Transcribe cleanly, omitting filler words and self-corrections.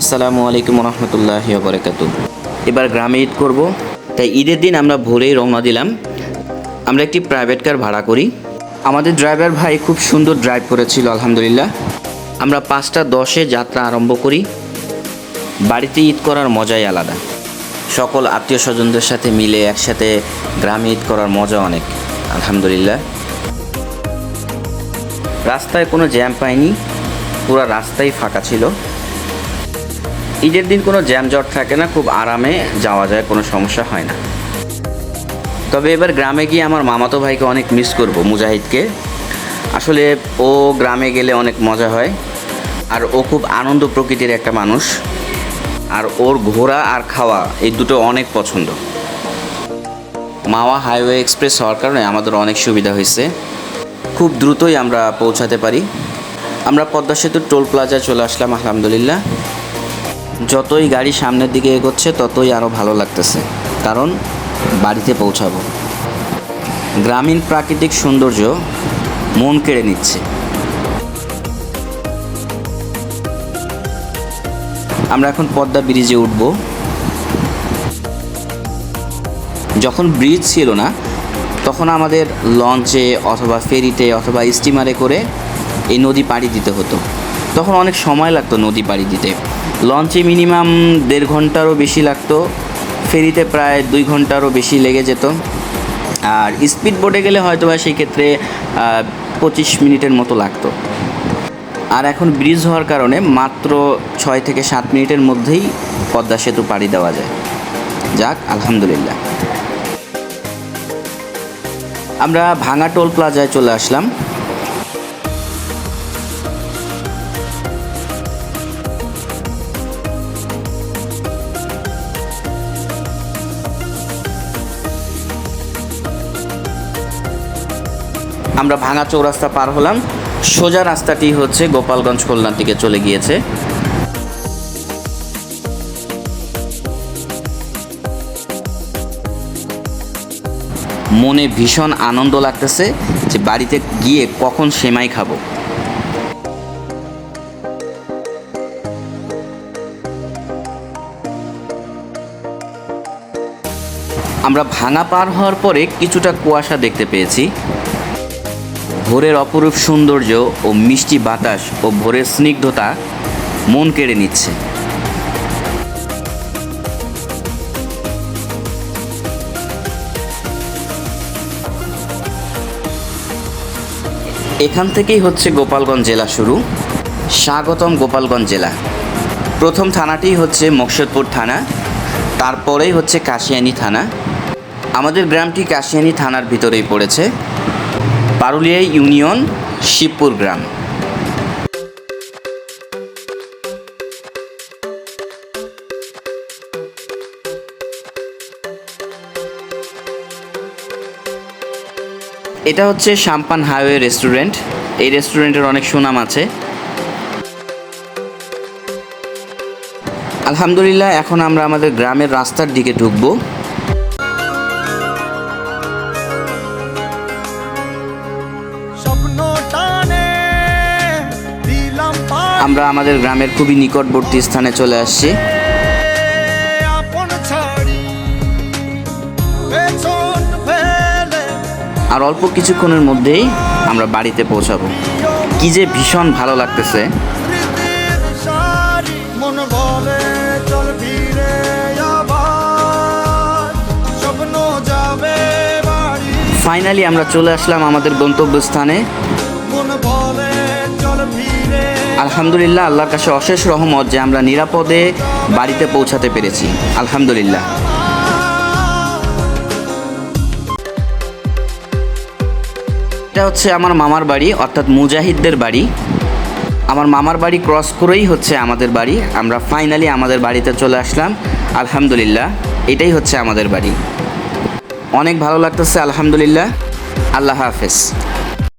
আসসালামু আলাইকুম রহমতুল্লাহি ওয়া বারাকাতুহু। এবার গ্রামে ঈদ করব, তাই ঈদের দিন আমরা ভোরেই রওনা দিলাম। আমরা একটি প্রাইভেট কার ভাড়া করি। আমাদের ড্রাইভার ভাই খুব সুন্দর ড্রাইভ করেছিল আলহামদুলিল্লাহ। আমরা 5:10 যাত্রা আরম্ভ করি। বাড়িতে ঈদ করার মজাই আলাদা। সকল আত্মীয় স্বজনদের সাথে মিলে একসাথে গ্রামে ঈদ করার মজা অনেক আলহামদুলিল্লাহ। রাস্তায় কোনো জ্যাম পাইনি, পুরো রাস্তাই ফাঁকা ছিল। ঈদের দিন কোনো জ্যামজট থাকে না, খুব আরামে যাওয়া যায়, কোনো সমস্যা হয় না। তবে এবার গ্রামে গিয়ে আমার মামাতো ভাইকে অনেক মিস করব, মুজাহিদকে। আসলে ও গ্রামে গেলে অনেক মজা হয়, আর ও খুব আনন্দ প্রকৃতির একটা মানুষ, আর ওর ঘোরা আর খাওয়া এই দুটো অনেক পছন্দ। মাওয়া হাইওয়ে এক্সপ্রেস হওয়ার কারণে আমাদের অনেক সুবিধা হয়েছে, খুব দ্রুতই আমরা পৌঁছাতে পারি। আমরা পদ্মা সেতুর টোল প্লাজায় চলে আসলাম আলহামদুলিল্লাহ। যতই গাড়ি সামনের দিকে এগোচ্ছে ততই আরও ভালো লাগতেছে, কারণ বাড়িতে পৌঁছাবো। গ্রামীণ প্রাকৃতিক সৌন্দর্য মন কেড়ে নিচ্ছে। আমরা এখন পদ্মা ব্রিজে উঠব। যখন ব্রিজ ছিল না তখন আমাদের লঞ্চে অথবা ফেরিতে অথবা স্টিমারে করে এই নদী পাড়ি দিতে হতো। তখন অনেক সময় লাগতো নদী পাড়ি দিতে। লঞ্চে মিনিমাম 1.5 ঘন্টারও বেশি লাগতো, ফেরিতে প্রায় 2 ঘন্টারও বেশি লেগে যেত। আর স্পিড বোটে গেলে হয়তো বা সেই ক্ষেত্রে 25 মিনিটের মতো লাগতো। আর এখন ব্রিজ হওয়ার কারণে মাত্র 6 থেকে 7 মিনিটের মধ্যেই পদ্মা সেতু পাড়ি দেওয়া যায়। যাক আলহামদুলিল্লাহ। আমরা ভাঙা টোল প্লাজায় চলে আসলাম। আমরা ভাঙা চৌরাস্তা পার হলাম। সোজা রাস্তাটি হচ্ছে গোপালগঞ্জ খুলনার দিকে চলে গিয়েছে। মনে ভীষণ আনন্দ লাগতেছে যে বাড়িতে গিয়ে কখন সেমাই খাবো। আমরা ভাঙা পার হওয়ার পরে কিছুটা কুয়াশা দেখতে পেয়েছি। ভোরের অপরূপ সৌন্দর্য ও মিষ্টি বাতাস ও ভোরের স্নিগ্ধতা মন কেড়ে নিচ্ছে। এখান থেকেই হচ্ছে গোপালগঞ্জ জেলা শুরু। স্বাগতম গোপালগঞ্জ জেলা। প্রথম থানাটি হচ্ছে মকসুদপুর থানা, তারপরেই হচ্ছে কাশিয়ানী থানা। আমাদের গ্রামটি কাশিয়ানী থানার ভিতরেই পড়েছে। পারুলিয়া ইউনিয়ন, শিবপুর গ্রাম। এটা হচ্ছে সাম্পান হাইওয়ে রেস্টুরেন্ট। এই রেস্টুরেন্টের অনেক সুনাম আছে আলহামদুলিল্লাহ। এখন আমরা আমাদের গ্রামের রাস্তার দিকে ঢুকবো। আমরা আমাদের গ্রামের খুবই নিকটবর্তী স্থানে চলে আসছি। আর অল্প কিছুক্ষণের মধ্যেই আমরা বাড়িতে পৌঁছাবো। কি যে ভীষণ ভালো লাগতেছে। ফাইনালি আমরা চলে আসলাম আমাদের গন্তব্যস্থানে। আলহামদুলিল্লাহ, আল্লাহর কাছে অশেষ রহমত যে আমরা নিরাপদে বাড়িতে পৌঁছাতে পেরেছি আলহামদুলিল্লাহ। এটা হচ্ছে আমার মামার বাড়ি, অর্থাৎ মুজাহিদদের বাড়ি। আমার মামার বাড়ি ক্রস করেই হচ্ছে আমাদের বাড়ি। আমরা ফাইনালি আমাদের বাড়িতে চলে আসলাম আলহামদুলিল্লাহ। এটাই হচ্ছে আমাদের বাড়ি। অনেক ভালো লাগতেছে আলহামদুলিল্লাহ। আল্লাহ হাফেজ।